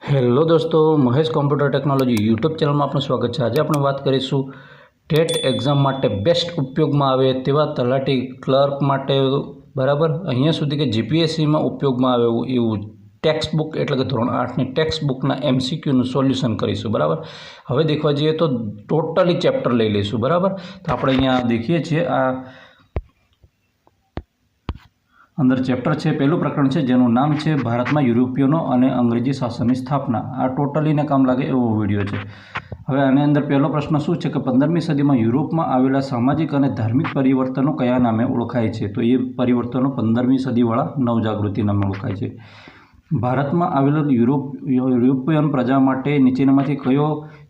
Hello દોસ્તો, Mahesh computer technology YouTube ચેનલમાં આપનું સ્વાગત છે। આજે આપણે વાત કરીશું ટેટ એક્ઝામ માટે બેસ્ટ ઉપયોગમાં આવે તેવા તલાટી ક્લર્ક માટે બરાબર અહીંયા સુધી કે જીપીએસસીમાં ઉપયોગમાં આવે એવું ટેક્સ્ટ બુક એટલે કે ધોરણ 8ની ટેક્સ્ટ બુકના એમસીક્યુનું સોલ્યુશન કરીશું બરાબર। હવે દેખવા જઈએ તો ટોટલી ચેપ્ટર લઈ લઈશું બરાબર। તો આપણે અહીંયા દેખીએ છીએ આ अंदर चैप्टर है पहलू प्रकरण है जेनु नाम है भारत में यूरोपियनो और अंग्रेजी शासन की स्थापना। आ टोटली ने काम लगे एवं विडियो है। हवे आने अंदर पहलो प्रश्न शू है कि 15મી सदी में यूरोप में आवेला सामाजिक और धार्मिक परिवर्तनों कया नामे ओळखाय छे? तो ये परिवर्तनों 15મી सदीवाळा नवजागृति नामे ओळखाय छे। भारत में आवेलो यूरोपियन प्रजा माटे नीचेनामांथी कयो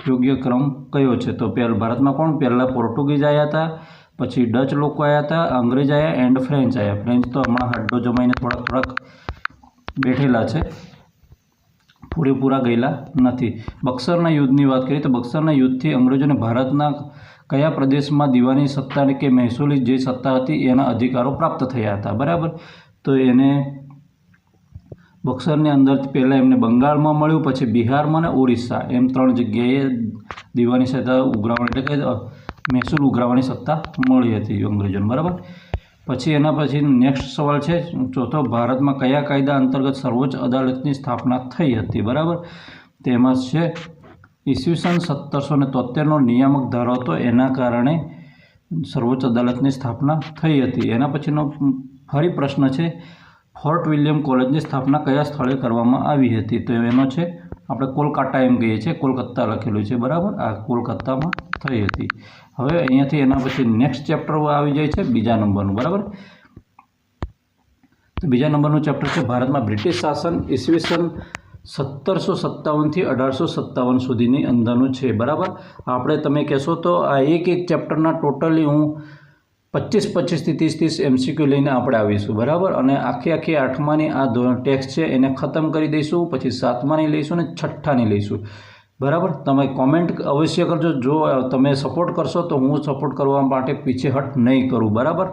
योग्य क्रम कयो छे? तो भारत में कोण पहला पोर्टुगीज आया था, पछी डच लोग आया था, अंग्रेज आया एंड फ्रेंच आया। फ्रेंच तो हमारा हड्डो जमाईने थोड़ा बैठेला है, पूरेपूरा गयेला नहीं। बक्सरना युद्धनी बात करिए तो बक्सरना युद्धथी अंग्रेजों ने भारतना कया प्रदेश में दीवानी सत्ता के महसूली जे सत्ता थी एना अधिकारों प्राप्त थया था बराबर। तो एने बक्सर ने अंदर पहला एमने बंगाल में मळ्युं, पछी बिहार में ने ओडिशा एम 3 जग्याए दीवानी सत्ता उघरावणी એટલે કે महसूल उघरावणी सत्ता मळी हती अंग्रेजोने बराबर। पछी एना पछी नेक्स्ट सवाल है चौथो, भारत में कया कायदा अंतर्गत सर्वोच्च अदालतनी स्थापना थई हती बराबर। तेमां छे ईस्वीसन 1773 नियामक धारो तो एना कारणे सर्वोच्च अदालतनी स्थापना थई हती। एना पछीनो फरी प्रश्न है फोर्ट विलियम कॉलेजनी स्थापना कया स्थळे करवामां आवी हती? तो एनो छे આપણે કોલકાતા એમ કહીએ છીએ, કોલકાતા લખેલું છે બરાબર। આ કોલકાતામાં થઈ હતી। હવે અહીંયાથી એના પછી નેક્સ્ટ ચેપ્ટર આવી જાય છે બીજા નંબરનું બરાબર। તો બીજા નંબરનું ચેપ્ટર છે ભારતમાં બ્રિટિશ શાસન ઈસવીસન 1757 થી 1857 સુધીની અંદરનું છે બરાબર। આપણે તમે કહેશો તો આ એક ચેપ્ટરના ટોટલી હું 25 થી 30 एमसीक्यू लईने आपणे आवीशुं बराबर। अने आखी 8मानी आ टेक्स्ट है एने खत्म करी दईशुं, पछी 7मानी लईशुं ने 6ठानी लईशुं बराबर। तमे कॉमेंट अवश्य करजो, जो तमे सपोर्ट करशो तो हूँ सपोर्ट करवा माटे पीछेहट नहीं करूँ बराबर।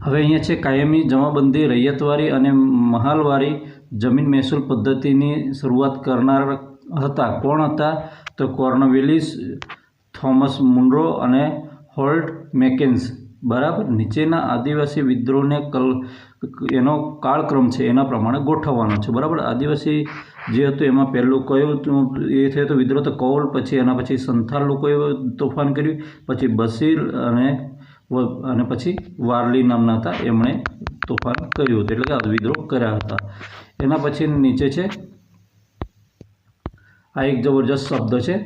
हवे अहींया छे कायमी जमाबंदी रैयतवारी अने महालवारी जमीन महसूल पद्धतिनी शरूआत करनार हता। कोण हता? तो कॉर्नवेलिस, थॉमस मुनरो अने होल्ट मेकेन्स बराबर। नीचेना आदिवासी विद्रोह ने एनो कालक्रम है एना प्रमाणे गोठववानो छे बराबर। आदिवासी जे हतुं एमां पहेलुं कयुं ए थयो तो विद्रोह तो कौल, पछी एना पछी संथाल लोकोए तोफान कर्युं, पछी बसीर अने पछी वारली नामना हता एमणे तोफान कर्युं हतुं, एटले के विद्रोह कर्या हता। एना पछी नीचे छे आ एक जबरदस्त शब्द है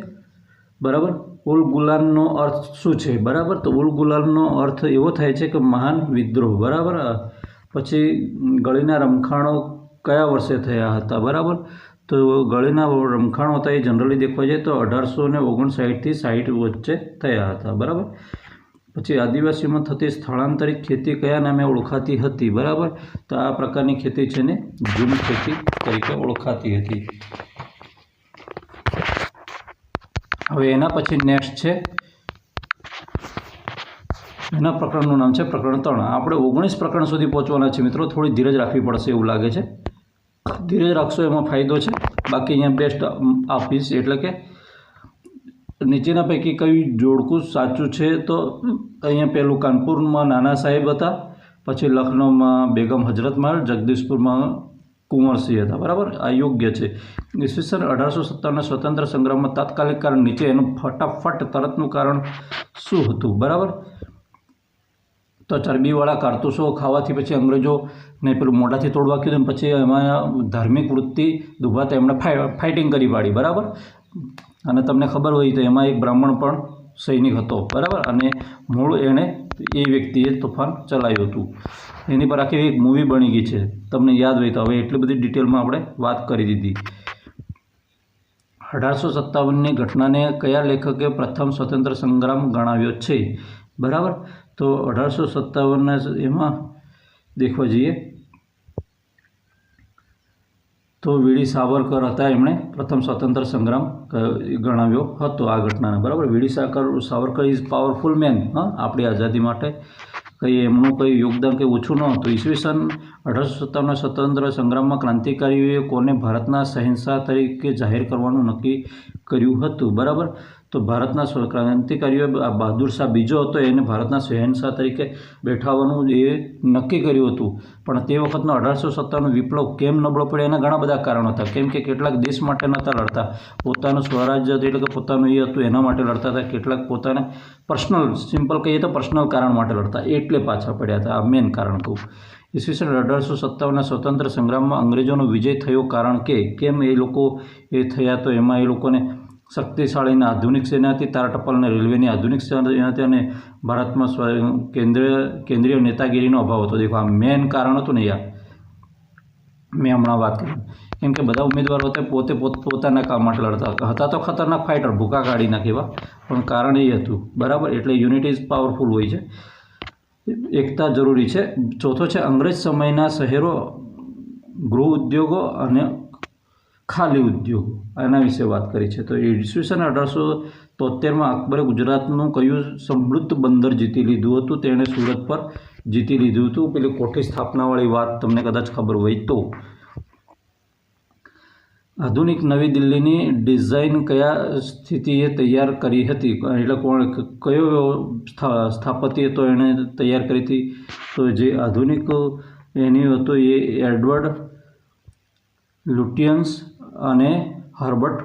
बराबर। उल गुलालनो अर्थ शू है बराबर? तो उल गुलालनो अर्थ एवो थाय छे कि महान विद्रोह बराबर। पछी गळीना रमखाणो कया वर्षे थया हता बराबर? तो गळीना रमखाणो हता ए जनरली देखवा जाए तो 1859 થી 60 वच्चे थया हता बराबर। पछी आदिवासीमां थती स्थलांतरित खेती कया नामे ओळखाती हती बराबर? तो आ प्रकारनी खेती छे ने झूम खेती तरीके ओळखाती हती। हवे एना पछी नेक्स्ट है एना प्रकरणનું नाम है प्रकरण 3। આપણે 19 प्रकरण सुधी पहोंचवाना छे मित्रों, थोड़ी धीरज राखवी पड़शे एवुं लागे छे। धीरज राखशो एमां फायदो छे, बाकी अहींया बेस्ट आपीश एटले के नीचेना पैकी कई जोड़कું साचું છે? तो अहींया पहेલું कानपुरमां नाना साहेब हता, पछी लखनऊमां बेगम हजरत महल, जगदीशपुरमां कुंवरसिंह था बराबर। आ योग्य है। ईस्वीसन 1857 स्वतंत्र संग्राम में तात्कालिक कारण नीचे एनु फटाफट तरतनु कारण शू हतुं बराबर? तो चरबीवाळा कारतूसो खावाथी पछी अंग्रेजों ने पेलुं मोढाथी तोड़वा कीधुं, पछी एमां धार्मिक वृत्ति दुभाता एमणे फाइटिंग करी पाड़ी बराबर। अने तमने खबर होय तो एमां एक ब्राह्मण पण सैनिक हतो बराबर, अने मूळ एणे ए व्यक्तिए तोफान चलाव्युं हतुं। एनी पर आखी एक मूवी बनी गई है, तमने याद होय तो। हवे एटली बधी डिटेल में आपणे वात करी दीधी। 1857 घटना ने कया लेखके प्रथम स्वतंत्र संग्राम गणाव्यो छे बराबर? तो 1857 एमां देखवा जईए तो वीडी सावरकर हता, एमणे प्रथम स्वतंत्र संग्राम गणाव्यो हतो आ घटनाने बराबर। VD Savarkar is powerful man आपणी आज़ादी माटे કંઈ એમનું કંઈ યોગદાન કંઈ ઓછું ન હતું. ઈસવીસન 1857ના સ્વતંત્ર સંગ્રામમાં ક્રાંતિકારીઓએ કોને ભારતના શહેનશાહ તરીકે જાહેર કરવાનું નક્કી કર્યું હતું? બરાબર, તો ભારતના ક્રાંતિકારીઓએ બહાદુર શાહ બીજો હતો, એને ભારતના શહેનશાહ તરીકે બેઠાવવાનું એ નક્કી કર્યું હતું. પણ તે વખતનો 1857 વિપ્લવ કેમ નબળો પડ્યો? એના ઘણા બધા કારણો હતા. કેમ કે કેટલાક દેશ માટે નહોતા લડતા, પોતાનું સ્વરાજ્ય એટલે કે પોતાનું એ હતું એના માટે લડતા હતા. કેટલાક પોતાને પર્સનલ, સિમ્પલ કહીએ તો પર્સનલ કારણ માટે લડતા, એટલે પાછા પડ્યા હતા. આ મેન કારણ કહું. ઈસવીસન 1857ના સ્વતંત્ર સંગ્રામમાં અંગ્રેજોનો વિજય થયો. કારણ કે કેમ એ લોકો એ થયા? તો એમાં એ લોકોને શક્તિશાળી અને આધુનિક સેના હતી, તાર ટપાલ અને રેલવેની આધુનિક સેના હતી, અને ભારતમાં કેન્દ્રીય નેતાગીરીનો અભાવ હતો. દેખો, આ મેન કારણ હતું ને યાર, મેં હમણાં વાત કરી. કેમ કે બધા ઉમેદવારો હતા પોતે પોતાના કામ માટે લડતા હતા, તો ખતરનાક ફાઇટર, ભૂકા કાઢી નાખે એવા, પણ કારણ એ હતું. બરાબર, એટલે યુનિટી ઇઝ પાવરફુલ હોય છે, એકતા જરૂરી છે. ચોથો છે અંગ્રેજ સમયના શહેરો, ગૃહ ઉદ્યોગો અને ખાલી ઉદ્યોગો, એના વિશે વાત કરી છે. તો ઈસવીસન 1873માં અકબરે ગુજરાતનું કયું સમૃદ્ધ બંદર જીતી લીધું હતું? તેણે સુરત પર જીતી લીધું હતું. પેલી કોઠી સ્થાપનાવાળી વાત તમને કદાચ ખબર હોય તો. આધુનિક નવી દિલ્હીની ડિઝાઇન કયા સ્થિતિએ તૈયાર કરી હતી? એટલે કયો સ્થાપત્ય તો એણે તૈયાર કરી હતી? તો જે આધુનિક એની હતો એ એડવર્ડ લુટિયન્સ અને હર્બર્ટ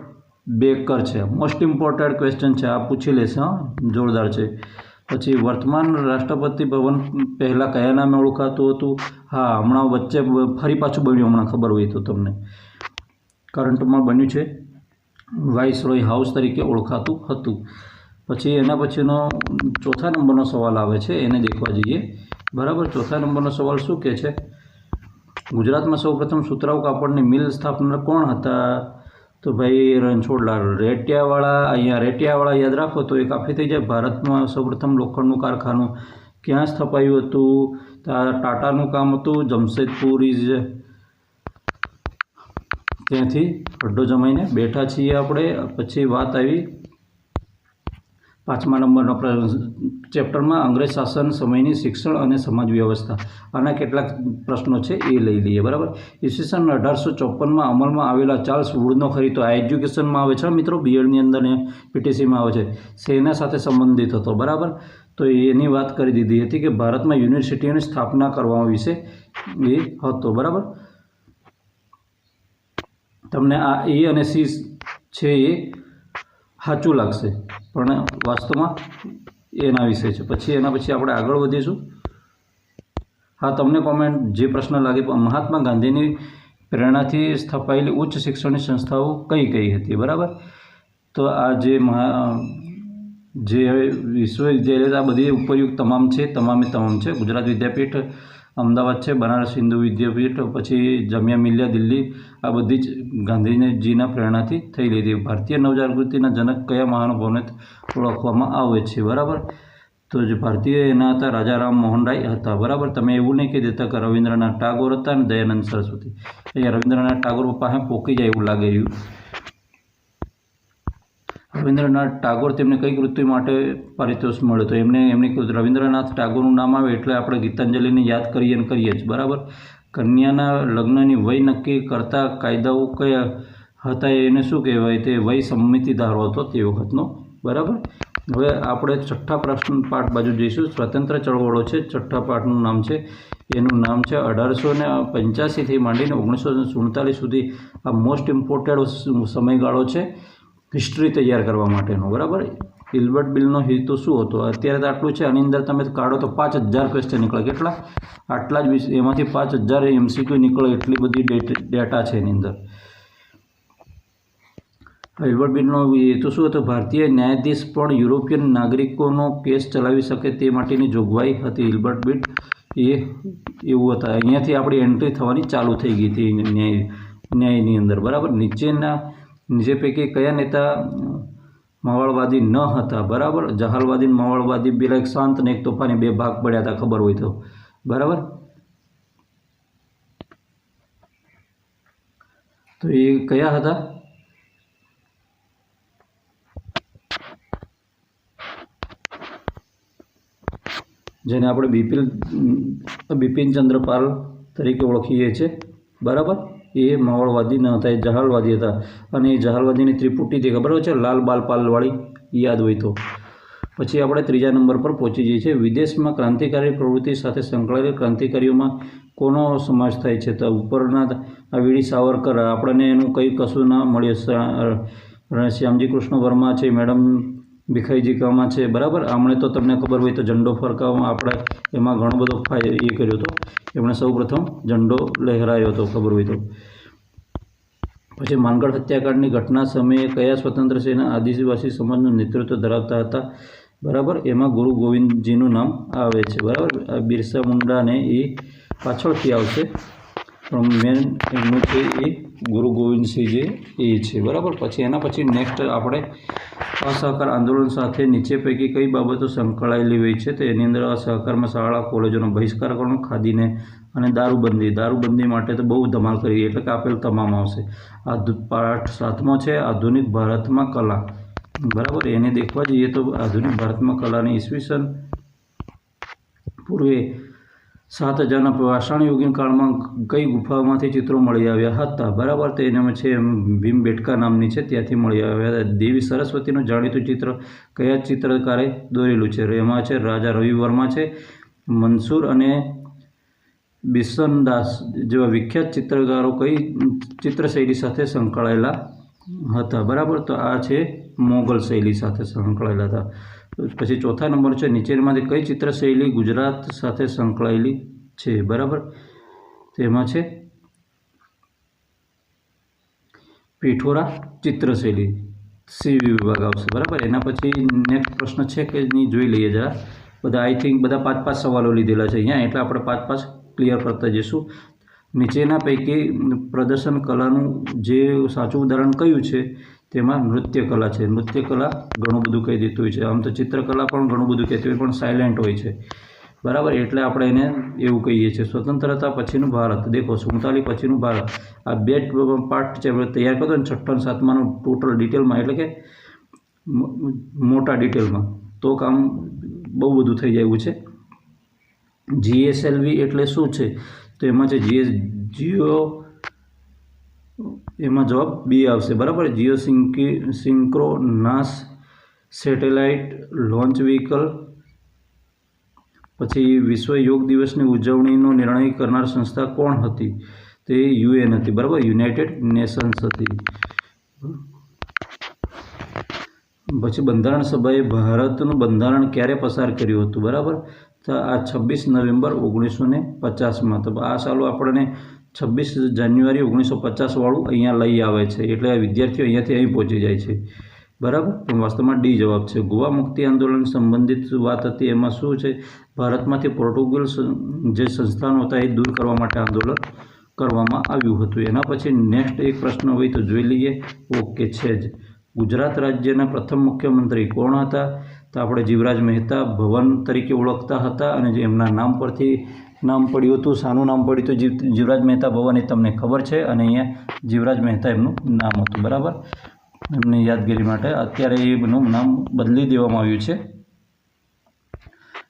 બેકર છે. મોસ્ટ ઇમ્પોર્ટન્ટ ક્વેશ્ચન છે, આ પૂછી લેશે. જોરદાર છે. પછી વર્તમાન રાષ્ટ્રપતિ ભવન પહેલાં કયા નામે ઓળખાતું હતું? હા, હમણાં વચ્ચે ફરી પાછું બન્યું, હમણાં ખબર હોય તો તમને. કરંટમાં બન્યું છે, વાઇસરોય હાઉસ તરીકે ઓળખાતું હતું. પછી એના પછીનો ચોથા નંબરનો સવાલ આવે છે, એને દેખવા જઈએ. બરાબર, ચોથા નંબરનો સવાલ શું કહે છે? ગુજરાતમાં સૌપ્રથમ સુતરાઉ કાપડની મિલ સ્થાપનાર કોણ હતા? તો ભાઈ રણછોડલાલ રેટિયાવાળા. અહીંયા રેટિયાવાળા યાદ રાખો તો એ કાફી થઈ જાય. ભારતમાં સૌપ્રથમ લોખંડનું કારખાનું ક્યાં સ્થપાયું હતું? ટાટાનું કામ હતું, જમશેદપુર ઇઝ, ત્યાંથી અડ્ડો જમાઈને બેઠા છીએ આપણે. પછી વાત આવી 5મા નંબરના ચેપ્ટરમાં અંગ્રેજ શાસન સમયની શિક્ષણ અને સમાજ વ્યવસ્થા. આના કેટલાક પ્રશ્નો છે એ લઈ લઈએ. બરાબર, ઈસવીસન 1854માં અમલમાં આવેલા ચાર્લ્સ વુડનો ખરીદો, આ એજ્યુકેશનમાં આવે છે મિત્રો, બીએડની અંદર ને પીટીસીમાં આવે છે, શેના સાથે સંબંધિત હતો? બરાબર, તો એની વાત કરી દીધી હતી કે ભારતમાં યુનિવર્સિટીઓની સ્થાપના કરવા વિશે એ હતો. બરાબર, તમને આ એ અને સી છે એ સાચું લાગશે, પણ વાસ્તવમાં એના વિશે છે. પછી એના પછી આપણે આગળ વધીશું. હા, તમને કોમેન્ટ જે પ્રશ્ન લાગે. મહાત્મા ગાંધીની પ્રેરણાથી સ્થપાયેલી ઉચ્ચ શિક્ષણની સંસ્થાઓ કઈ કઈ હતી? બરાબર, તો આ જે વિશ્વવિદ્યાલય, આ બધી ઉપરયુક્ત તમામ છે, તમામે તમામ છે. ગુજરાત વિદ્યાપીઠ અમદાવાદ છે, બનારસ હિન્દુ વિદ્યાપીઠ, પછી જામિયા મિલિયા દિલ્હી, આ બધી જ ગાંધીજીના પ્રેરણાથી થયેલી હતી. ભારતીય નવજાગૃતિના જનક કયા મહાનુભાવને ઓળખવામાં આવે છે? બરાબર, તો જે ભારતીય એના હતા રાજા રામ મોહન રાય હતા. બરાબર, તમે એવું નહીં કહી દેતા કે રવિન્દ્રનાથ ટાગોર હતા અને દયાનંદ સરસ્વતી. અહીંયા રવિન્દ્રનાથ ટાગોર પાસે પોકી જાય એવું લાગે રહ્યું. રવિન્દ્રનાથ ટાગોર તેમને કઈ કૃતિ માટે પારિતોષિક મળ્યો હતો? એમની રવિન્દ્રનાથ ટાગોરનું નામ આવે એટલે આપણે ગીતાંજલિને યાદ કરીએ જ. બરાબર, કન્યાના લગ્નની વય નક્કી કરતા કાયદાઓ કયા હતા? એને શું કહેવાય? તે વય સંમતિ ધારો હતો તે વખતનો. બરાબર, હવે આપણે છઠ્ઠા પ્રશ્ન પાઠ બાજુ જઈશું. સ્વતંત્ર ચળવળો છે, છઠ્ઠા પાઠનું નામ છે, એનું નામ છે 1885થી માંડીને 1947 સુધી. આ મોસ્ટ ઇમ્પોર્ટન્ટ સમયગાળો છે હિસ્ટ્રી તૈયાર કરવા માટેનો. બરાબર, હિલ્બર્ટ બિલનો હેતુ શું હતો? અત્યારે તો આટલું છે, આની અંદર તમે કાઢો તો 5000 ક્વેશ્ચન નીકળે. કેટલા? આટલા જ વિષય, એમાંથી 5000 MCQ નીકળે, એટલી બધી ડેટા છે એની અંદર. હિલ્બર્ટ બિલનો હેતુ શું હતો? ભારતીય ન્યાયાધીશ પણ યુરોપિયન નાગરિકોનો કેસ ચલાવી શકે તે માટેની જોગવાઈ હતી. હિલ્બર્ટ બિલ એ એવું હતા. અહીંયાથી આપણી એન્ટ્રી થવાની ચાલુ થઈ ગઈ હતી ન્યાયની અંદર. બરાબર, નીચે પૈકી કયા નેતા માવળવાદી ન હતા? બરાબર, જહાલવાદી, માવળવાદી, પેલા એક શાંત ને એક તોફાની, બે ભાગ પડ્યા હતા, ખબર હોય તો. બરાબર, તો એ કયા હતા? જેને આપણે બિપિનચંદ્ર પાલ તરીકે ઓળખીએ છીએ, બરાબર. એ માવળવાદી ન હતા, એ જહાલવાદી હતા. અને એ જહાલવાદીની ત્રિપુટી દેખા, બરાબર છે, લાલ બાલ પાલવાળી, યાદ હોય તો. પછી આપણે ત્રીજા નંબર પર પહોંચી જઈએ છીએ. વિદેશમાં ક્રાંતિકારી પ્રવૃત્તિ સાથે સંકળાયેલ ક્રાંતિકારીઓમાં કોનો સમાવેશ થાય છે? તો ઉપરના આ વીડી સાવરકર, આપણને એનું કંઈ કશું ના મળ્યું. શ્યામજી કૃષ્ણ વર્મા છે, મેડમ ભીખાઈજી કામા છે, બરાબર. આમણે તો તમને ખબર હોય તો ઝંડો ફરકાવવામાં આપણે એમાં ઘણો બધો એ કર્યો હતો. એમણે સૌ પ્રથમ ઝંડો લહેરાયો હતો, ખબર હોય તો. પછી માનગઢ હત્યાકાંડની ઘટના સમયે કયા સ્વતંત્ર સેના આદિવાસી સમાજનું નેતૃત્વ ધરાવતા હતા? બરાબર. એમાં ગુરુ ગોવિંદજીનું નામ આવે છે, બરાબર. બિરસા મુંડાને એ પાછળથી આવશે, પણ મેન એમનું છે એ ગુરુ ગોવિંદસિંહજી એ છે, બરાબર. પછી એના પછી નેક્સ્ટ આપણે અસહકાર આંદોલન સાથે નીચે પૈકી કઈ બાબતો સંકળાયેલી હોય છે? તો એની અંદર અસહકારમાં શાળા કોલેજોનો બહિષ્કાર કરવાનો, ખાદીને અને દારૂબંધી માટે તો બહુ ધમાલ કરી, એટલે કે આપેલ તમામ આવશે. પાઠ 7મો છે આધુનિક ભારતમાં કલા, બરાબર. એને દેખવા જઈએ તો આધુનિક ભારતમાં કલાની ઈસવીસન પૂર્વે 7000ના પાષાણ યુગીન કાળમાં કઈ ગુફામાંથી ચિત્રો મળી આવ્યા હતા? બરાબર. તો એનામાં છે ભીમબેટકા નામની છે, ત્યાંથી મળી આવ્યા હતા. દેવી સરસ્વતીનું જાણીતું ચિત્ર કયા ચિત્રકારે દોરેલું છે? એમાં છે રાજા રવિ વર્મા છે, મંસૂર અને બિશનદાસ જેવા વિખ્યાત ચિત્રકારો કઈ ચિત્રશૈલી સાથે સંકળાયેલા હતા? બરાબર. તો આ છે મોગલ શૈલી સાથે સંકળાયેલા હતા. પછી ચોથા નંબર છે નીચેનામાંથી કઈ ચિત્રશૈલી ગુજરાત સાથે સંકળાયેલી છે? બરાબર. તેમાં છે પિઠોરા ચિત્રશૈલી, સી વિભાગ આવશે, બરાબર. એના પછી નેક્સ્ટ પ્રશ્ન છે કે નહીં જોઈ લઈએ જરા. બધા આઈ થિંક બધા 5-5 સવાલો લીધેલા છે અહીંયા, એટલે આપણે 5-5 ક્લિયર કરતા જઈશું. નીચેના પૈકી પ્રદર્શન કલાનું જે સાચું ઉદાહરણ કયું છે? તેમાં નૃત્યકલા છે. નૃત્યકલા ઘણું બધું કહી દેતું હોય છે. આમ તો ચિત્રકલા પણ ઘણું બધું કહેતી હોય, પણ સાયલેન્ટ હોય છે, બરાબર. એટલે આપણે એને એવું કહીએ છીએ. સ્વતંત્રતા પછીનું ભારત, દેખો 47 પછીનું ભારત. આ 2 પાર્ટ છે, આપણે તૈયાર કરતો ને 6ઠ્ઠા અને 7માનું ટોટલ ડિટેલમાં, એટલે કે મોટા ડિટેલમાં, તો કામ બહુ બધું થઈ જાય એવું છે. GSLV એટલે શું છે? તો એમાં છે જીઓ, એમાં જવાબ બી આવશે, બરાબર. Geo synchronous satellite launch vehicle. પછી વિશ્વ યોગ દિવસની ઉજવણીનો નિર્ણય કરનાર સંસ્થા કોણ હતી? તે UN હતી, બરાબર, યુનાઇટેડ નેશન્સ હતી. પછી બંધારણ સભાએ ભારતનું બંધારણ ક્યારે પસાર કર્યું હતું? બરાબર. તો આ 26 નવેમ્બર 1950માં. તો આ સાલો આપણને 26 જાન્યુઆરી 1950 વાળું અહીંયા લઈ આવે છે, એટલે આ વિદ્યાર્થીઓ અહીંયાથી અહીં પહોંચી જાય છે, બરાબર. પણ વાસ્તવમાં ડી જવાબ છે. ગોવા મુક્તિ આંદોલન સંબંધિત વાત હતી, એમાં શું છે? ભારતમાંથી પોર્ટુગલ જે સંસ્થાનો હતા એ દૂર કરવા માટે આંદોલન કરવામાં આવ્યું હતું. એના પછી નેક્સ્ટ એક પ્રશ્ન હોય તો જોઈ લઈએ. ઓકે છે જ. ગુજરાત રાજ્યના પ્રથમ મુખ્યમંત્રી કોણ હતા? તો આપણે જીવરાજ મહેતા ભવન તરીકે ઓળખતા હતા, અને જે એમના નામ પરથી નામ પડ્યું હતું, શાનું નામ પડ્યું હતું? જીવરાજ મહેતા ભવન, એ તમને ખબર છે. અને અહીંયા જીવરાજ મહેતા એમનું નામ હતું, બરાબર. એમની યાદગીરી માટે અત્યારે એમનું નામ બદલી દેવામાં આવ્યું છે.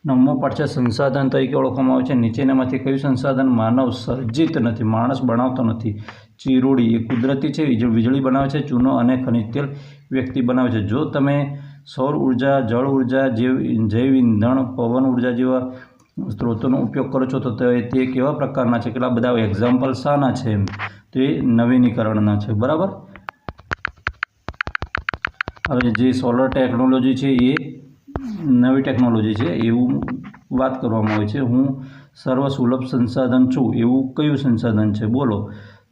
9મો પાઠ છે સંસાધન તરીકે ઓળખવામાં આવે છે. નીચેનામાંથી કયું સંસાધન માનવ સર્જિત નથી, માણસ બનાવતો નથી? ચીરોડી એ કુદરતી છે, વીજળી બનાવે છે. ચૂનો અને ખનિજ તેલ વ્યક્તિ બનાવે છે. જો તમે સૌર ઉર્જા, જળ ઉર્જા, જૈવ ઇંધણ, પવન ઉર્જા જેવા સ્ત્રોતોનો ઉપયોગ કરો છો તો તે કેવા પ્રકારના છે? કેટલા બધા એક્ઝામ્પલ શાના છે? તો એ નવીનીકરણના છે, બરાબર. હવે જે સોલર ટેકનોલોજી છે એ નવી ટેકનોલોજી છે એવું વાત કરવામાં આવે છે. હું સર્વ સુલભ સંસાધન છું એવું કયું સંસાધન છે? બોલો.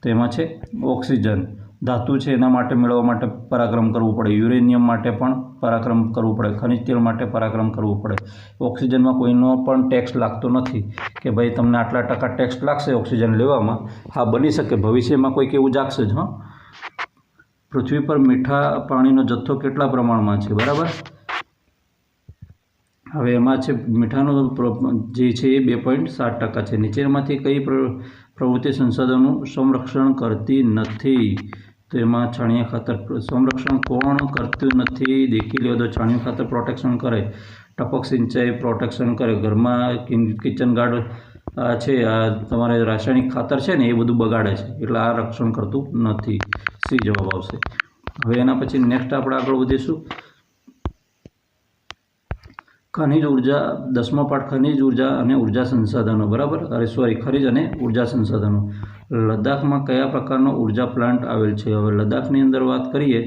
તેમાં છે ઓક્સિજન. ધાતુ છે એના માટે મેળવવા માટે પરાક્રમ કરવું પડે. યુરેનિયમ માટે પણ પરાક્રમ કરવું પડે. ખનિજ તેલ માટે પરાક્રમ કરવું પડે. ઓક્સિજનમાં કોઈનો પણ ટેક્સ લાગતો નથી કે ભાઈ તમને આટલા ટકા ટેક્સ લાગશે ઓક્સિજન લેવામાં. હા, બની શકે ભવિષ્યમાં કોઈક એવું જાગશે જ. હા. પૃથ્વી પર મીઠા પાણીનો જથ્થો કેટલા પ્રમાણમાં છે? બરાબર. હવે એમાં છે મીઠાનો જે છે એ 2.7% છે. નીચેમાંથી કઈ પ્રવૃત્તિ સંસાધનનું સંરક્ષણ કરતી નથી? તો એમાં છાણિયા ખાતર સંરક્ષણ કોણ કરતું નથી? દેખી લ્યો તો છાણિયું ખાતર પ્રોટેક્શન કરે. ટપક સિંચાઈ પ્રોટેક્શન કરે, ઘરમાં કિચન ગાર્ડ છે, આ તમારે રાસાયણિક ખાતર છે ને એ બધું બગાડે છે, એટલે આ રક્ષણ કરતું નથી. સી જવાબ આવશે. હવે એના પછી નેક્સ્ટ આપણે આગળ વધીશું. ખનિજ ઉર્જા, 10મો પાઠ ખનિજ ઉર્જા અને ઉર્જા સંસાધનો. બરાબર, ખનિજ અને ઉર્જા સંસાધનો. લદ્દાખમાં કયા પ્રકારનો ઉર્જા પ્લાન્ટ આવેલ છે? હવે લદ્દાખની અંદર વાત કરીએ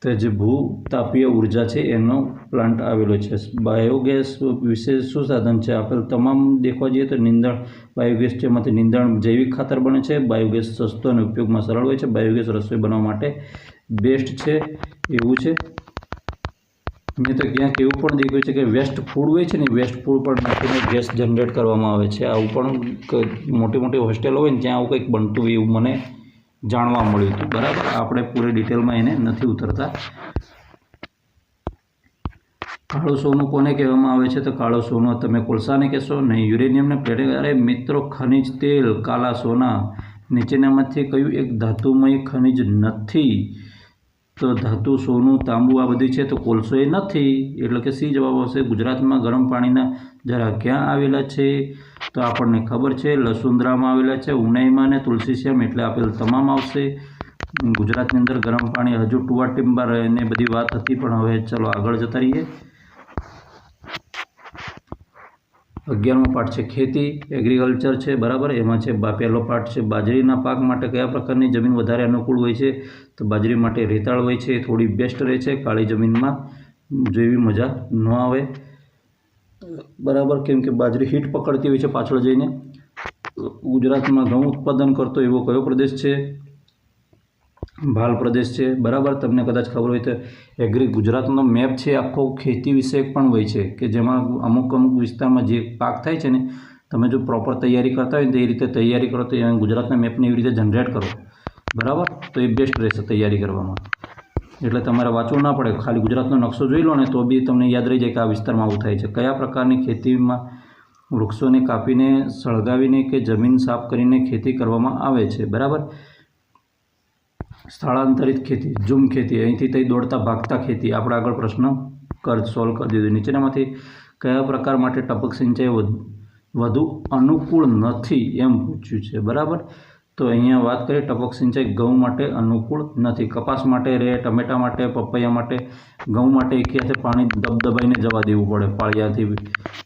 તો જે ભૂતાપીય ઉર્જા છે એનો પ્લાન્ટ આવેલો છે. બાયોગેસ વિશે શું સાધન છે? આપેલ તમામ દેખવા જઈએ તો નીંદણ બાયોગેસ છે, એમાંથી નીંદણ જૈવિક ખાતર બને છે. બાયોગેસ સસ્તો અને ઉપયોગમાં સરળ હોય છે. બાયોગેસ રસોઈ બનાવવા માટે બેસ્ટ છે, એવું છે. મેં તો ક્યાંક એવું પણ દેખ્યું છે કે વેસ્ટ ફૂડ હોય છે ને, વેસ્ટ ફૂડ પણ નાખીને ગેસ જનરેટ કરવામાં આવે છે. આવું પણ મોટી મોટી હોસ્ટેલો હોય ને ત્યાં આવું કંઈક બનતું હોય એવું મને જાણવા મળ્યું હતું. બરાબર, આપણે પૂરી ડિટેલમાં એને નથી ઉતરતા. કાળું સોનું કોને કહેવામાં આવે છે? તો કાળું સોનું તમે કોલસાને કહેશો, નહીં યુરેનિયમને, પ્લેટિનમ. અરે મિત્રો, ખનિજ તેલ, કાલા સોના, નીચેનામાંથી કયું એક ધાતુમય ખનિજ નથી? તો ધાતુ, સોનું, તાંબુ આ બધી છે, તો કોલસો એ નથી, એટલે કે સી જવાબ આવશે. ગુજરાતમાં ગરમ પાણીના ઝરા ક્યાં આવેલા છે? તો આપણને ખબર છે, લસુંદરામાં આવેલા છે, ઉનાઈમાં અને તુલસીશ્યામ, એટલે આપેલ તમામ આવશે. ગુજરાતની અંદર ગરમ પાણી હજુ ટુવા ટિમ્બર એને બધી વાત હતી, પણ હવે ચલો આગળ જતા રહીએ. 11મો પાઠ છે ખેતી, એગ્રીકલ્ચર છે. બરાબર, એમાં છે પહેલો પાઠ છે બાજરીના પાક માટે કયા પ્રકારની જમીન વધારે અનુકૂળ હોય છે? તો બાજરી માટે રેતાળ હોય છે, થોડી બેસ્ટ રહે છે. કાળી જમીનમાં જેવી મજા ન આવે. બરાબર, કેમ કે બાજરી હીટ પકડતી હોય છે પાછળ જઈને. ગુજરાતમાં ઘઉં ઉત્પાદન કરતો એવો કયો પ્રદેશ છે? ભાલ પ્રદેશ છે. બરાબર, તમને કદાચ ખબર હોય તો ગુજરાતનો મેપ છે આખો ખેતી વિષયક પણ હોય છે, કે જેમાં અમુક વિસ્તારમાં જે પાક થાય છે ને, તમે જો પ્રોપર તૈયારી કરતા હોય ને તો એ રીતે તૈયારી કરો તો ગુજરાતના મેપને એવી રીતે જનરેટ કરો. બરાબર, તો એ બેસ્ટ રહેશે તૈયારી કરવામાં. એટલે તમારે વાંચવું ના પડે, ખાલી ગુજરાતનો નકશો જોઈ લો ને તો બી તમને યાદ રહી જાય કે આ વિસ્તારમાં આવું થાય છે. કયા પ્રકારની ખેતીમાં વૃક્ષોને કાપીને, સળગાવીને કે જમીન સાફ કરીને ખેતી કરવામાં આવે છે? બરાબર, સ્થળાંતરિત ખેતી, ઝૂમ ખેતી, અહીંથી તઈ દોડતા ભાગતા ખેતી. આપણે આગળ પ્રશ્ન સોલ્વ કરી દીધું. નીચેનામાંથી કયા પ્રકાર માટે ટપક સિંચાઈ વધુ અનુકૂળ નથી એમ પૂછ્યું છે? બરાબર, તો અહીંયા વાત કરીએ ટપક સિંચાઈ ઘઉં માટે અનુકૂળ નથી. કપાસ માટે રહે, ટમેટા માટે, પપૈયા માટે. ઘઉં માટે એક હાથે પાણી દબદબાઈને જવા દેવું પડે પાળિયાથી.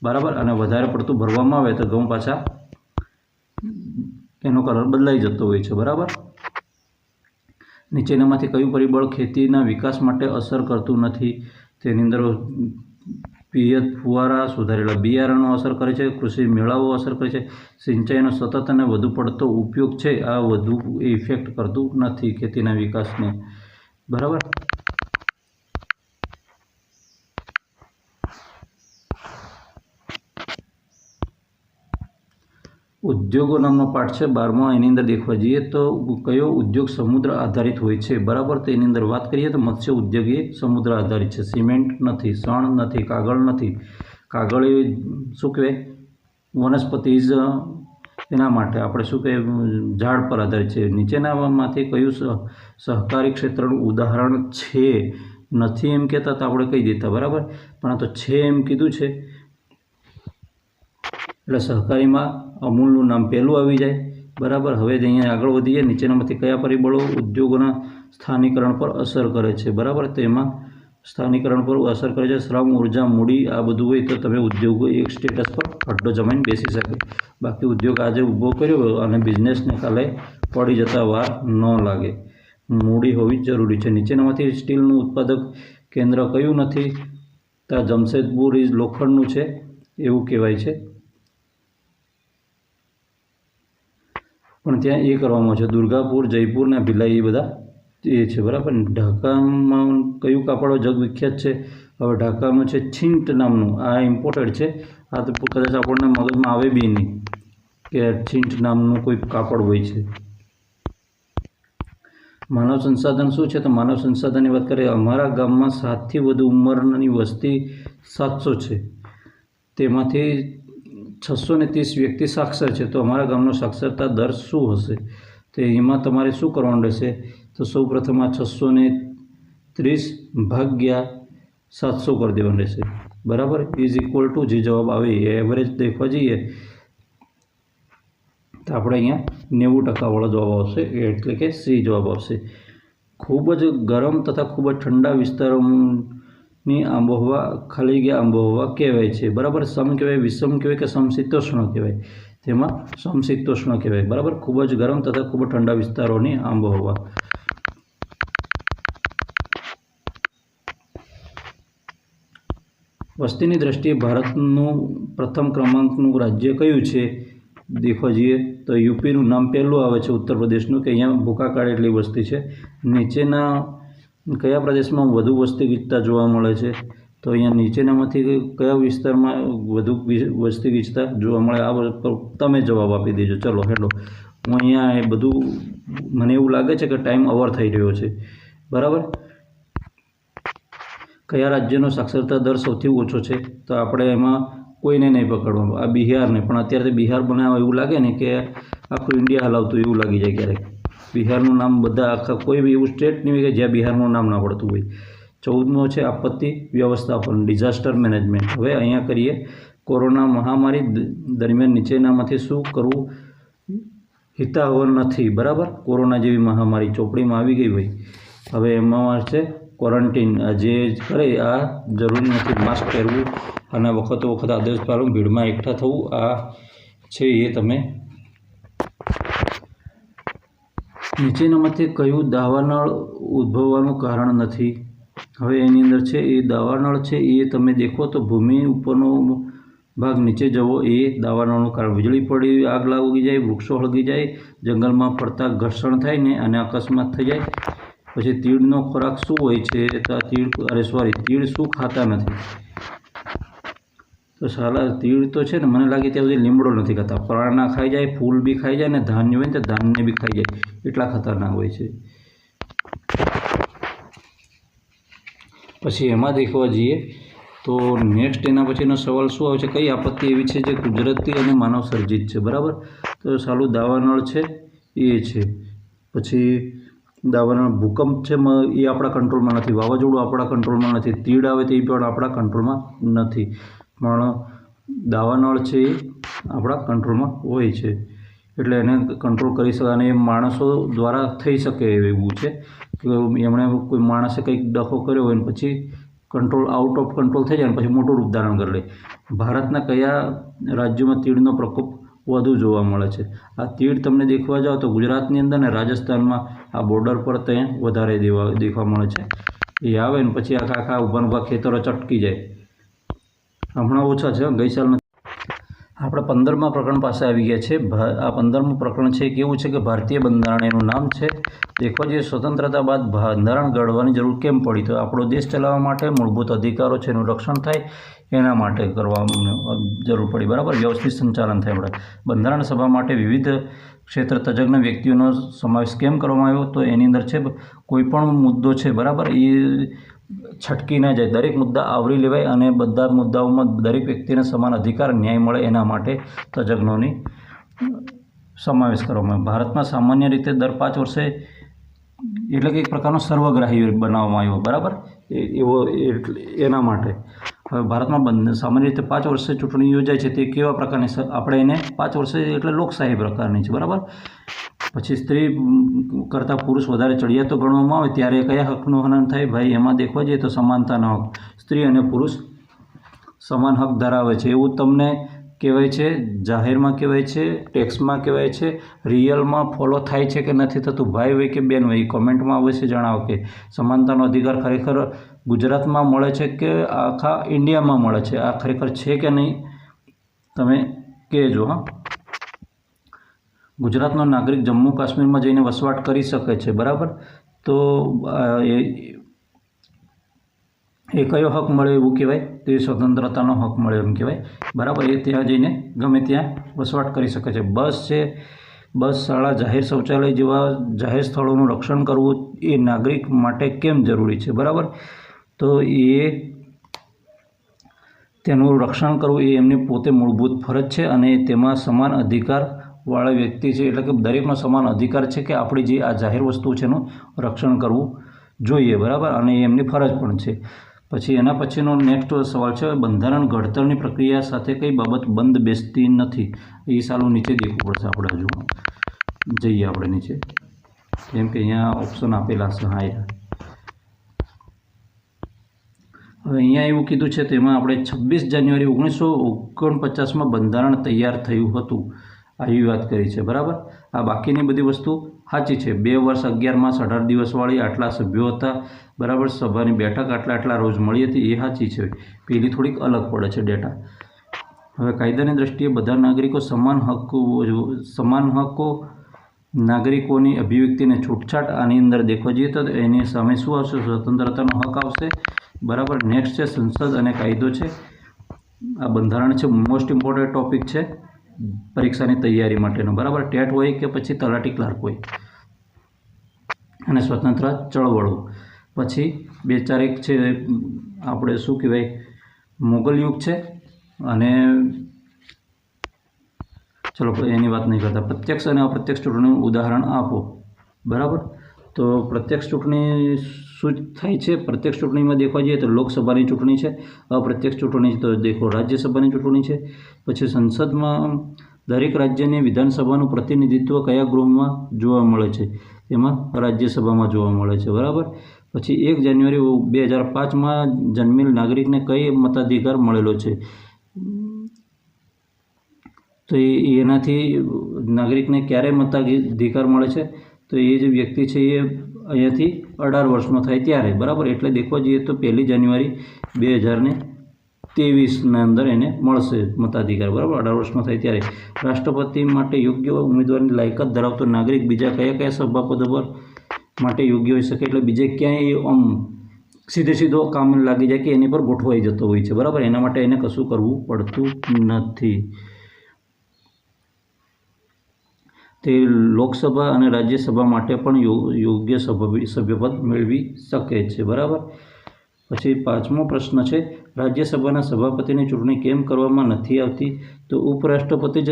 બરાબર, અને વધારે પડતું ભરવામાં આવે તો ઘઉં પાછા એનો કલર બદલાઈ જતો હોય છે. બરાબર, નીચેનામાંથી કયું પરિબળ ખેતીના વિકાસ માટે અસર કરતું નથી? તેની અંદર પિયત ફુવારા, સુધારેલા બિયારણો અસર કરે છે, કૃષિ મેળાઓ અસર કરે છે, સિંચાઈનો સતત અને વધુ પડતો ઉપયોગ છે, આ વધુ ઇફેક્ટ કરતું નથી ખેતીના વિકાસને. બરાબર, ઉદ્યોગો નામનો પાઠ છે 12મો. એની અંદર દેખવા જઈએ તો કયો ઉદ્યોગ સમુદ્ર આધારિત હોય છે? બરાબર, તો એની અંદર વાત કરીએ તો મત્સ્ય ઉદ્યોગ એ સમુદ્ર આધારિત છે. સિમેન્ટ નથી, શણ નથી, કાગળ નથી. કાગળ એ શું કહેવાય, વનસ્પતિ એના માટે આપણે શું કહેવાય, ઝાડ પર આધારિત છે. નીચેનામાંથી કયું સહકારી ક્ષેત્રનું ઉદાહરણ છે? નથી એમ કહેતા તો આપણે કહી દેતા. બરાબર, પણ આ તો છે એમ કીધું છે, એટલે સહકારીમાં અમૂલનું નામ પહેલું આવી જાય. બરાબર, હવે અહીંયા આગળ વધીએ. નીચેનામાંથી કયા પરિબળો ઉદ્યોગોના સ્થાનિકરણ પર અસર કરે છે? બરાબર, તો એમાં સ્થાનિકરણ પર અસર કરે છે શ્રમ, ઉર્જા, મૂડી. આ બધું હોય તો તમે ઉદ્યોગો એક સ્ટેટસ પર અડ્ડો જમાઈને બેસી શકે. બાકી ઉદ્યોગ આજે ઊભો કર્યો અને બિઝનેસને કાલે પડી જતા વાર ન લાગે. મૂડી હોવી જરૂરી છે. નીચેનામાંથી સ્ટીલનું ઉત્પાદક કેન્દ્ર કયું નથી? તો જમશેદપુર ઇઝ લોખંડનું છે એવું કહેવાય છે, પણ ત્યાં એ કરવામાં છે. દુર્ગાપુર, જયપુર ને ભિલાઈ એ બધા એ છે. બરાબર, ઢાકામાં કયું કાપડ જગ વિખ્યાત છે? હવે ઢાકાનું છે છીંટ નામનું. આ ઇમ્પોર્ટેડ છે. આ તો કદાચ આપણને મગજમાં આવે બી નહીં કે છીંટ નામનું કોઈ કાપડ હોય છે. માનવ સંસાધન શું છે? તો માનવ સંસાધનની વાત કરીએ, અમારા ગામમાં 7થી વધુ ઉંમરની વસ્તી 700 છે, તેમાંથી 630 વ્યક્તિ સાક્ષર છે. તો અમારા ગામનો સાક્ષરતા દર શું હશે? તો એમાં તમારે શું કરવાનું રહેશે? તો સૌ પ્રથમ આ 630 ભાગ્યા 700 કરી દેવાનું રહેશે. બરાબર, ઇઝ ઇક્વલ ટુ જે જવાબ આવે એ એવરેજ દેખવા જઈએ તો આપણે અહીંયા 90% વાળો જવાબ આવશે, એટલે કે સી જવાબ આવશે. ખૂબ જ ગરમ તથા ખૂબ જ ઠંડા વિસ્તારોની આબોહવા ખાલી જગ્યા આબોહવા કહેવાય છે. બરાબર, સમ કહેવાય, વિષમ કહેવાય કે સમશીતોષ્ણ કહેવાય? તેમાં સમશીતોષ્ણ કહેવાય. બરાબર, ખૂબ જ ગરમ તથા ખૂબ જ ઠંડા વિસ્તારોની આબોહવા. વસ્તીની દ્રષ્ટિએ ભારતનું પ્રથમ ક્રમાંકનું રાજ્ય કયું છે? દેખવા જઈએ તો યુપીનું નામ પહેલું આવે છે, ઉત્તર પ્રદેશનું, કે અહીંયા ભૂકાકાળ એટલી વસ્તી છે. નીચેના કયા પ્રદેશમાં વધુ વસ્તી ગીચતા જોવા મળે છે? તો અહીંયા નીચેનામાંથી કયા વિસ્તારમાં વધુ વસ્તી ગીચતા જોવા મળે? આ તમે જવાબ આપી દેજો. ચલો હેલો, હું અહીંયા એ બધું, મને એવું લાગે છે કે ટાઈમ ઓવર થઈ રહ્યો છે. બરાબર, કયા રાજ્યનો સાક્ષરતા દર સૌથી ઓછો છે? તો આપણે એમાં કોઈને નહીં પકડવાનું, આ બિહારને. પણ અત્યારે બિહાર બનાવવા એવું લાગે ને કે આખું ઇન્ડિયા હલાવતું એવું લાગી જાય ક્યારેક. બિહારનું નામ બધા આખા કોઈ બી એવું સ્ટેટ નહીં હોય કે જ્યાં બિહારનું નામ ના પડતું હોય. 14મો છે આપત્તિ વ્યવસ્થાપન, ડિઝાસ્ટર મેનેજમેન્ટ. હવે અહીંયા કરીએ, કોરોના મહામારી દરમિયાન નીચેનામાંથી શું કરવું હિતાવહ નથી? બરાબર, કોરોના જેવી મહામારી ચોપડીમાં આવી ગઈ હોય, હવે એમાં છે ક્વોરન્ટીન. જે કરે આ જરૂરી નથી. માસ્ક પહેરવું અને વખતો વખત આદેશ પાળવું, ભીડમાં એકઠા થવું, આ છે એ તમે. નીચેનામાંથી કયું દાવાનળ ઉદ્ભવવાનું કારણ નથી? હવે એની અંદર છે એ દાવાનળ છે એ તમે દેખો તો ભૂમિ ઉપરનો ભાગ નીચે જવો એ દાવાનળનું કારણ. વીજળી પડી, આગ લાગી જાય, વૃક્ષો હળગી જાય, જંગલમાં ફરતા ઘર્ષણ થાય ને અને અકસ્માત થઈ જાય. પછી તીડનો ખોરાક શું હોય છે? તો તીડ શું ખાતા નથી? તો સાલા તીડ તો છે ને, મને લાગે ત્યાં સુધી લીમડો નથી ખાતા. પ્રાણના ખાઈ જાય, ફૂલ બી ખાઈ જાય, ને ધાન્ય હોય ને તો ધાન્ય બી ખાઈ જાય, એટલા ખતરનાક હોય છે. પછી એમાં દેખવા જઈએ તો નેક્સ્ટ એના પછીનો સવાલ શું આવે છે? કઈ આપત્તિ એવી છે જે કુદરતી અને માનવ સર્જિત છે? બરાબર, તો સાલું દાવાનળ છે એ છે. પછી દાવાનળ, ભૂકંપ છે એ આપણા કંટ્રોલમાં નથી, વાવાઝોડું આપણા કંટ્રોલમાં નથી, તીડ આવે તો એ પણ આપણા કંટ્રોલમાં નથી, પણ દાવાનળ છે એ આપણા કંટ્રોલમાં હોય છે. એટલે એને કંટ્રોલ કરી શકાય, અને એ માણસો દ્વારા થઈ શકે એવું છે કે એમણે કોઈ માણસે કંઈક ડખો કર્યો હોય ને પછી કંટ્રોલ આઉટ ઓફ કંટ્રોલ થઈ જાય ને પછી મોટું રૂપ ધારણ કરી લે. ભારતના કયા રાજ્યોમાં તીડનો પ્રકોપ વધુ જોવા મળે છે? આ તીડ તમને દેખવા જાઓ તો ગુજરાતની અંદર ને રાજસ્થાનમાં આ બોર્ડર પર ત્યાં વધારે દેખવા મળે છે. એ આવે ને પછી આખા ઊભા ખેતરો ચટકી જાય. હમણાં ઓછા છે, ગઈ સાલના. આપણે 15મા પ્રકરણ પાસે આવી ગયા છે. આ 15મું પ્રકરણ છે કેવું છે કે ભારતીય બંધારણ એનું નામ છે. દેખવા જઈએ, સ્વતંત્રતા બાદ બંધારણ ઘડવાની જરૂર કેમ પડી? તો આપણો દેશ ચલાવવા માટે, મૂળભૂત અધિકારો છે એનું રક્ષણ થાય એના માટે કરવાની જરૂર પડી. બરાબર, વ્યવસ્થિત સંચાલન થાય. આપણે બંધારણ સભા માટે વિવિધ ક્ષેત્ર તજજ્ઞ વ્યક્તિઓનો સમાવેશ કેમ કરવામાં આવ્યો? તો એની અંદર છે કોઈ પણ મુદ્દો છે, બરાબર, એ છટકી ના જાય, દરેક મુદ્દા આવરી લેવાય અને બધા મુદ્દાઓમાં દરેક વ્યક્તિને સમાન અધિકાર, ન્યાય મળે એના માટે તજજ્ઞોની સમાવેશ કરવામાં આવ્યો. ભારતમાં સામાન્ય રીતે દર 5 વર્ષે, એટલે કે એક પ્રકારનો સર્વગ્રાહી બનાવવામાં આવ્યો. બરાબર, એવો એના માટે હવે ભારતમાં સામાન્ય રીતે 5 વર્ષે ચૂંટણી યોજાય છે. તે કેવા પ્રકારની? આપણે એને 5 વર્ષે એટલે લોકશાહી પ્રકારની છે. બરાબર, પછી સ્ત્રી કરતાં પુરુષ વધારે ચડિયાતો ગણવામાં આવે ત્યારે કયા હકનું હનન થાય? ભાઈ એમાં દેખવા જઈએ તો સમાનતાનો હક. સ્ત્રી અને પુરુષ સમાન હક ધરાવે છે એવું તમને કહેવાય છે, જાહેરમાં કહેવાય છે, ટેક્સમાં કહેવાય છે, રિયલમાં ફોલો થાય છે કે નથી થતું? ભાઈ હોય કે બેન હોય, કોમેન્ટમાં અવશ્ય જણાવો કે સમાનતાનો અધિકાર ખરેખર ગુજરાતમાં મળે છે કે આખા ઇન્ડિયામાં મળે છે? આ ખરેખર છે કે નહીં તમે કહેજો. હા, ગુજરાતનો નાગરિક જમ્મુ કાશ્મીરમાં જઈને વસવાટ કરી શકે છે. બરાબર, તો એ કયો હક મળે એવું કહેવાય? તો એ સ્વતંત્રતાનો હક મળે એમ કહેવાય. બરાબર, એ ત્યાં જઈને ગમે ત્યાં વસવાટ કરી શકે છે. બસ છે, બસ, શાળા, જાહેર શૌચાલય જેવા જાહેર સ્થળોનું રક્ષણ કરવું એ નાગરિક માટે કેમ જરૂરી છે? બરાબર, તો એ તેનું રક્ષણ કરવું એ એમની પોતે મૂળભૂત ફરજ છે અને તેમાં સમાન અધિકારવાળા વ્યક્તિ છે, એટલે કે દરેકનો સમાન અધિકાર છે કે આપણી જે આ જાહેર વસ્તુ છે એનું રક્ષણ કરવું જોઈએ. બરાબર, અને એમની ફરજ પણ છે. પછી એના પછીનો નેક્સ્ટ સવાલ છે, બંધારણ ઘડતરની પ્રક્રિયા સાથે કઈ બાબત બંધ બેસતી નથી? એ સાલું નીચે દેખવું પડશે આપણે. હજુ જઈએ આપણે નીચે, જેમ કે અહીંયા ઓપ્શન આપેલા છે. હા, હવે અહીંયા એવું કીધું છે, તેમાં આપણે 26 જાન્યુઆરી 1949માં બંધારણ તૈયાર થયું હતું, આવી વાત કરી છે. બરાબર. આ બાકીની બધી વસ્તુ સાચી છે. 2 વર્ષ 11 માસ 18 દિવસવાળી, આટલા સભ્યો હતા. બરાબર. સભાની બેઠક આટલા રોજ મળી હતી, એ સાચી છે. પેલી થોડીક અલગ પડે છે ડેટા. હવે કાયદાની દ્રષ્ટિએ બધા નાગરિકો સમાન હકો નાગરિકોની અભિવ્યક્તિને છૂટછાટ. આની અંદર દેખવા જઈએ તો એની સામે શું આવશે? સ્વતંત્રતાનો હક આવશે. બરાબર. નેક્સ્ટ છે સંસદ અને કાયદો છે. આ બંધારણ છે, મોસ્ટ ઇમ્પોર્ટન્ટ ટોપિક છે પરીક્ષાની તૈયારી માટેનો. બરાબર. ટેટ હોય કે પછી તલાટી ક્લાર્ક હોય. અને સ્વતંત્ર ચળવળો. પછી 2-4 છે આપણે શું કહેવાય, મુગલ યુગ છે. અને ચલો એની વાત નહીં કરતા. પ્રત્યક્ષ અને અપ્રત્યક્ષ ચૂંટણીનું ઉદાહરણ આપો. બરાબર. તો પ્રત્યક્ષ ચૂંટણી શું થાય છે? પ્રત્યક્ષ ચૂંટણીમાં દેખવા જઈએ તો લોકસભાની ચૂંટણી છે. અપ્રત્યક્ષ ચૂંટણી તો દેખો રાજ્યસભાની ચૂંટણી છે. પછી સંસદમાં દરેક રાજ્યની વિધાનસભાનું પ્રતિનિધિત્વ કયા ગૃહમાં જોવા મળે છે? તેમાં રાજ્યસભામાં જોવા મળે છે. બરાબર. પછી 1 જાન્યુઆરી 2005માં જન્મેલ નાગરિકને કઈ મતાધિકાર મળેલો છે? તો એનાથી નાગરિકને ક્યારે મતાધિકાર મળે છે? તો એ જે વ્યક્તિ છે એ અહીંયાથી 18 વર્ષનો થાય ત્યારે. બરાબર. એટલે દેખવા જઈએ તો 1 જાન્યુઆરી 2023ના અંદર એને મળશે મતાધિકાર. બરાબર. 18 વર્ષનો થાય ત્યારે. રાષ્ટ્રપતિ માટે યોગ્ય ઉમેદવારની લાયકાત ધરાવતો નાગરિક બીજા કયા સભાપદો પર માટે યોગ્ય હોઈ શકે? એટલે બીજે ક્યાંય આમ સીધો કામ લાગી જાય કે એની પર ગોઠવાઈ જતો હોય છે. બરાબર. એના માટે એને કશું કરવું પડતું નથી. તે લોકસભા અને રાજ્યસભા માટે પણ યોગ્ય સભ્યપદ મેળવી શકે છે. બરાબર. પછી 5મો પ્રશ્ન છે, રાજ્યસભાના સભાપતિની ચૂંટણી કેમ કરવામાં નથી આવતી? તો ઉપરાષ્ટ્રપતિ જ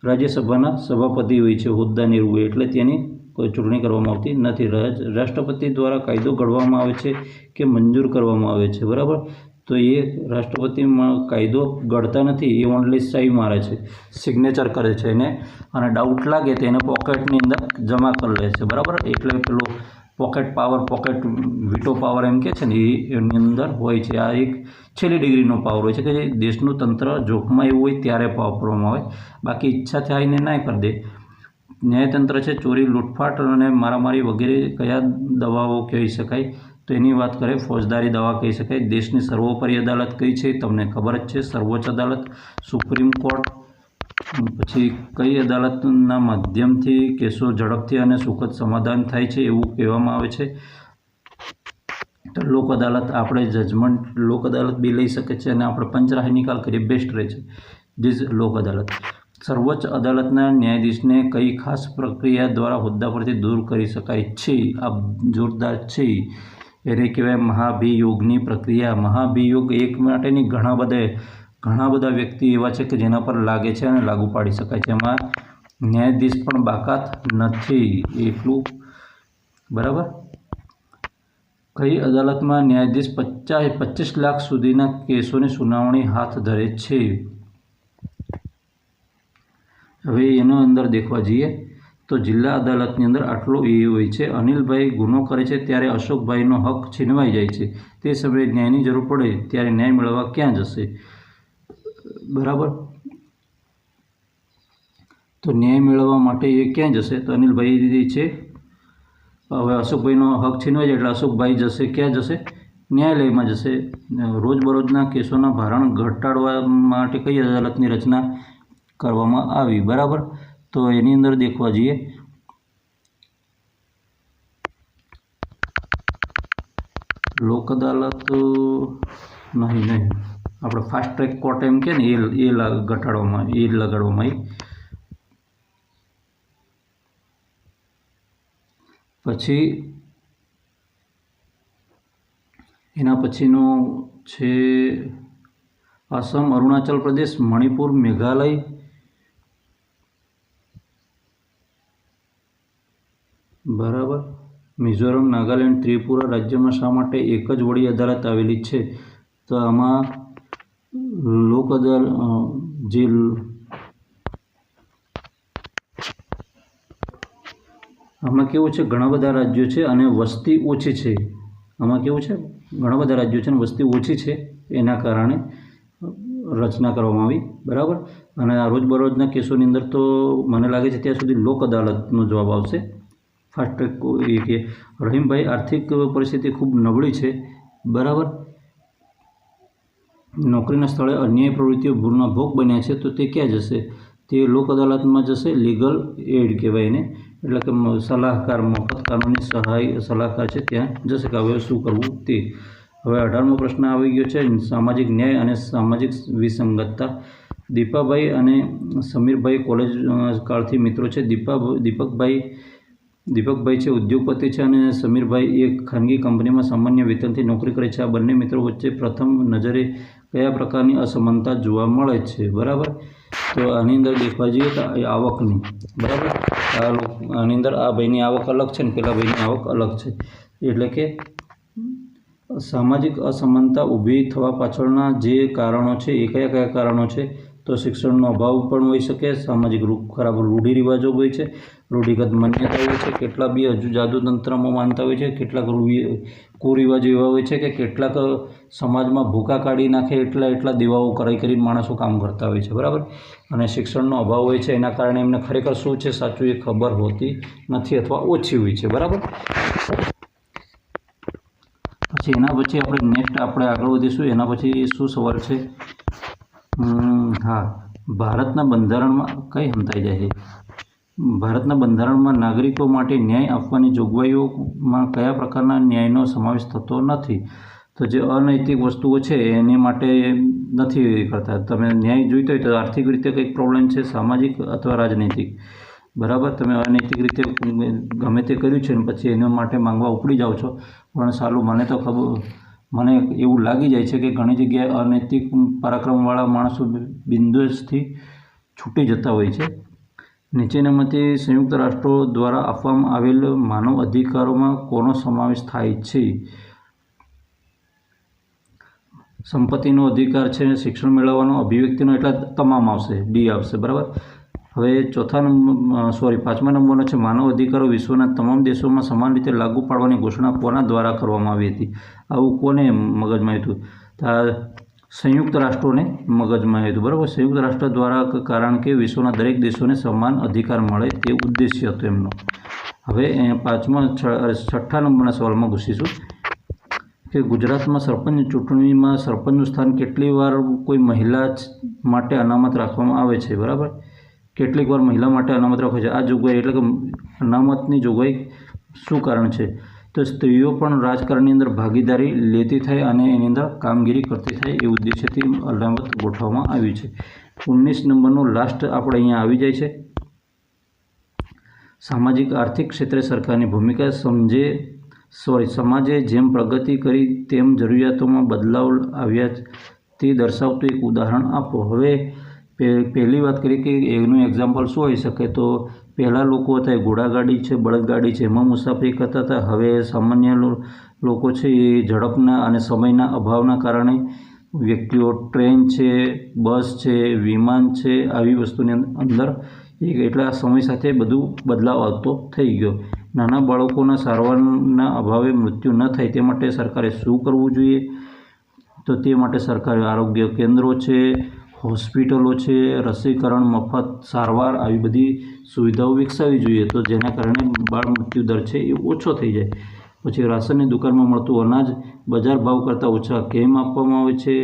રાજ્યસભાના સભાપતિ હોય છે, હોદ્દાની રૂએ. એટલે તેની કોઈ ચૂંટણી કરવામાં આવતી નથી. રાષ્ટ્રપતિ દ્વારા કાયદો ઘડવામાં આવે છે કે મંજૂર કરવામાં આવે છે? બરાબર. તો એ રાષ્ટ્રપતિમાં કાયદો ઘડતા નથી, એ ઓનલી સહી મારે છે, સિગ્નેચર કરે છે એને. અને ડાઉટ લાગે તો એને પોકેટની અંદર જમા કરી લે છે. બરાબર. એટલે પેલો pocket power, pocket veto power એમ કહે છે ને, એની અંદર હોય છે. આ એક છેલ્લી ડિગ્રીનો પાવર હોય છે કે જે દેશનું તંત્ર જોખમાં એવું હોય ત્યારે વાપરવામાં આવે. બાકી ઈચ્છા થઈને ના કરી દે. ન્યાયતંત્ર છે, ચોરી, લૂંટફાટ અને મારામારી વગેરે કયા દવાઓ કહી શકાય? તો એની વાત કરીએ, ફોજદારી દવા કહી શકાય. દેશની સર્વોપરી અદાલત કઈ છે? તમને ખબર જ છે, સર્વોચ્ચ અદાલત, સુપ્રીમ કોર્ટ. પછી કઈ અદાલતના માધ્યમથી કેસો ઝડપથી અને સુખદ સમાધાન થાય છે એવું કહેવામાં આવે છે? તો લોક અદાલત. આપણે જજમેન્ટ લોક અદાલત બી લઈ શકે છે અને આપણે પંચરાહી નિકાલ કરીએ, બેસ્ટ રહે છે. ધીસ લોક અદાલત. સર્વોચ્ચ અદાલતના ન્યાયાધીશને કઈ ખાસ પ્રક્રિયા દ્વારા હોદ્દા પરથી દૂર કરી શકાય છે? આ જોરદાર છે. એને કહેવાય મહાભિયોગની પ્રક્રિયા. મહાભિયોગ એક માટેની ઘણા બધા વ્યક્તિ એવા છે કે જેના પર લાગે છે અને લાગુ પાડી શકાય છે. એમાં ન્યાયાધીશ પણ બાકાત નથી એટલું. બરાબર. કઈ અદાલતમાં ન્યાયાધીશ 25 લાખ સુધીના કેસોની સુનાવણી હાથ ધરે છે? હવે એનો અંદર દેખવા જઈએ તો જિલ્લા અદાલતની અંદર આટલો એ હોય છે. અનિલભાઈ ગુનો કરે છે ત્યારે અશોકભાઈનો હક છીનવાઈ જાય છે. તે સમયે ન્યાયની જરૂર પડે ત્યારે ન્યાય મેળવવા ક્યાં જશે? બરાબર. તો ન્યાય મેળવવા માટે એ ક્યાં જશે? તો અનિલભાઈ છે, હવે અશોકભાઈનો હક છીનવાઈ જાય એટલે અશોકભાઈ જશે, ક્યાં જશે? ન્યાયાલયમાં જશે. રોજબરોજના કેસોના ભારણ ઘટાડવા માટે કઈ અદાલતની રચના કરવામાં આવી? બરાબર. તો એની અંદર દેખવા જઈએ લોક અદાલત નહીં, આપણે ફાસ્ટ ટ્રેક કોર્ટ એમ કે ને એ લગાડવામાં આવી. પછી એના પછીનો છે આસામ, અરુણાચલ પ્રદેશ, મણિપુર, મેઘાલય. બરાબર. મિઝોરમ, નાગાલેન્ડ, ત્રિપુરા રાજ્યમાં શા માટે એક જ વડી અદાલત આવેલી છે? તો આમાં લોક અદાલત જે આમાં કેવું છે, ઘણા બધા રાજ્યો છે અને વસ્તી ઓછી છે. આમાં કેવું છે, ઘણા બધા રાજ્યો છે અને વસ્તી ઓછી છે, એના કારણે રચના કરવામાં આવી, બરાબર. અને આ રોજબરોજના કેસોની અંદર તો મને લાગે છે ત્યાં સુધી લોક અદાલતનો જવાબ આવશે. ફાસ્ટ ટ્રેક એ કે રહીમભાઈ આર્થિક પરિસ્થિતિ ખૂબ નબળી છે, બરાબર. નોકરીના સ્થળે અન્યાય પ્રવૃત્તિઓ ભૂલના ભોગ બન્યા છે, તો તે ક્યાં જશે? તે લોક અદાલતમાં જશે. લીગલ એડ કહેવાય એને, એટલે કે સલાહકાર, મફત કાનૂની સહાય સલાહકાર છે, ત્યાં જશે કે હવે શું કરવું તે. હવે 18મો પ્રશ્ન આવી ગયો છે, સામાજિક ન્યાય અને સામાજિક વિસંગતતા. દીપાભાઈ અને સમીરભાઈ કોલેજ કાળથી મિત્રો છે. દીપકભાઈ છે ઉદ્યોગપતિ છે અને સમીરભાઈ એક ખાનગી કંપનીમાં સામાન્ય વેતનથી નોકરી કરે છે. આ બંને મિત્રો વચ્ચે પ્રથમ નજરે કયા પ્રકારની અસમાનતા જોવા મળે છે? બરાબર. તો આની અંદર દેખવા જઈએ તો આવકની, બરાબર. આની અંદર આ ભાઈની આવક અલગ છે ને પેલા ભાઈની આવક અલગ છે. એટલે કે સામાજિક અસમાનતા ઊભી થવા પાછળના જે કારણો છે એ કયા કયા કારણો છે? તો શિક્ષણનો અભાવ પણ હોઈ શકે, સામાજિક ખરાબ રૂઢિરિવાજો હોય છે, રૂઢિગત માન્યતા હોય છે, કેટલા બી હજુ જાદુતંત્રમાં માનતા હોય છે, કેટલાક કુરિવાજો એવા હોય છે કે કેટલાક સમાજમાં ભૂકા કાઢી નાખે એટલા દેવાઓ કરીને માણસો કામ કરતા હોય છે, બરાબર. અને શિક્ષણનો અભાવ હોય છે, એના કારણે એમને ખરેખર શું છે સાચું એ ખબર હોતી નથી અથવા ઓછી હોય છે, બરાબર. પછી એના પછી આપણે આગળ વધીશું. એના પછી શું સવાલ છે? હા, ભારતના બંધારણમાં કઈ હંતાઈ જાય છે? ભારતના બંધારણમાં નાગરિકો માટે ન્યાય આપવાની જોગવાઈઓમાં કયા પ્રકારના ન્યાયનો સમાવેશ થતો નથી? તો જે અનૈતિક વસ્તુઓ છે એની માટે નથી કરતા. તમે ન્યાય જોઈતો હોય તો આર્થિક રીતે કંઈક પ્રોબ્લેમ છે, સામાજિક અથવા રાજનૈતિક, બરાબર. તમે અનૈતિક રીતે ગમે તે કર્યું છે ને પછી એના માટે માંગવા ઉપડી જાઓ છો. પણ સાલું મને એવું લાગી જાય છે કે ઘણી જગ્યાએ અનૈતિક પરાક્રમવાળા માણસો બિંદુસથી છૂટી જતા હોય છે. નીચેનામાંથી સંયુક્ત રાષ્ટ્રો દ્વારા આપવામાં આવેલ માનવ અધિકારોમાં કોનો સમાવેશ થાય છે? સંપત્તિનો અધિકાર છે, શિક્ષણ મેળવવાનો, અભિવ્યક્તિનો, એટલે તમામ આવશે, ડી આવશે, બરાબર. હવે 5મા નંબરનો છે માનવ અધિકારો વિશ્વના તમામ દેશોમાં સમાન રીતે લાગુ પાડવાની ઘોષણા કોના દ્વારા કરવામાં આવી હતી? આવું કોને મગજમાં આવ્યું હતું? સંયુક્ત રાષ્ટ્રોને મગજમાં આવ્યું હતું, બરાબર. સંયુક્ત રાષ્ટ્ર દ્વારા, કારણ કે વિશ્વના દરેક દેશોને સમાન અધિકાર મળે તે ઉદ્દેશ્ય હતો એમનો. હવે 6 નંબરના સવાલમાં ઘૂસીશું કે ગુજરાતમાં સરપંચ ચૂંટણીમાં સરપંચનું સ્થાન કેટલી વાર કોઈ મહિલા માટે અનામત રાખવામાં આવે છે? બરાબર. કેટલીક વાર મહિલા માટે અનામત રાખે છે. આ જોગવાઈ એટલે કે અનામતની જોગવાઈ શું કારણ છે? તો સ્ત્રીઓ પણ રાજકારણની અંદર ભાગીદારી લેતી થાય અને એની અંદર કામગીરી કરતી થાય એ ઉદ્દેશ્યથી અનામત ગોઠવવામાં આવી છે. 19 નંબરનો લાસ્ટ આપણે અહીંયા આવી જાય છે. સામાજિક આર્થિક ક્ષેત્રે સરકારની ભૂમિકા. સમાજે જેમ પ્રગતિ કરી તેમ જરૂરિયાતોમાં બદલાવ આવ્યા તે દર્શાવતું એક ઉદાહરણ આપો. હવે પહેલી વાત કરીએ કે એનું એક્ઝામ્પલ શું હોઈ શકે? તો પહેલાં લોકો હતા એ ઘોડાગાડી છે, બળદગાડી છે, એમાં મુસાફરી કરતા હતા. હવે સામાન્ય લોકો છે એ ઝડપના અને સમયના અભાવના કારણે વ્યક્તિઓ ટ્રેન છે, બસ છે, વિમાન છે, આવી વસ્તુની અંદર એટલા સમય સાથે બધું બદલાવ આવતો થઈ ગયો. નાના બાળકોના સારવારના અભાવે મૃત્યુ ન થાય તે માટે સરકારે શું કરવું જોઈએ? તો તે માટે સરકારે આરોગ્ય કેન્દ્રો છે, હોસ્પિટલો છે, રસીકરણ, મફત સારવાર, આવી બધી સુવિધાઓ વિકસાવવી જોઈએ, તો જેના કારણે બાળ મૃત્યુ દર છે એ ઓછો થઈ જાય. પછી રાશનની દુકાનમાં મળતું અનાજ બજાર ભાવ કરતાં ઓછા કેમ આપવામાં આવે છે?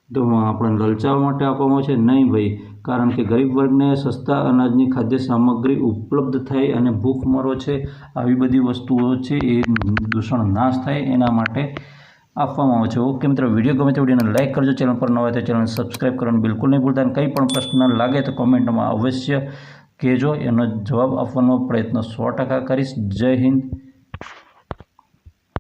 તો આપણે લલચાવવા માટે આપવામાં આવે છે? નહીં ભાઈ, કારણ કે ગરીબ વર્ગને સસ્તા અનાજની ખાદ્ય સામગ્રી ઉપલબ્ધ થાય અને ભૂખમરો છે આવી બધી વસ્તુઓ છે એ દૂષણ નાશ થાય એના માટે આપવામાં આવે છે. ઓકે મિત્રો, વિડીયો ગમે તો વિડીયોને લાઇક કરજો, ચેનલ પર ન હોય તો ચેનલને સબસ્ક્રાઈબ કરવાનું બિલકુલ નહીં ભૂલતા. અને કંઈ પણ પ્રશ્ન લાગે તો કોમેન્ટમાં અવશ્ય કહેજો, એનો જવાબ આપવાનો પ્રયત્ન 100% કરીશ. જય હિન્દ.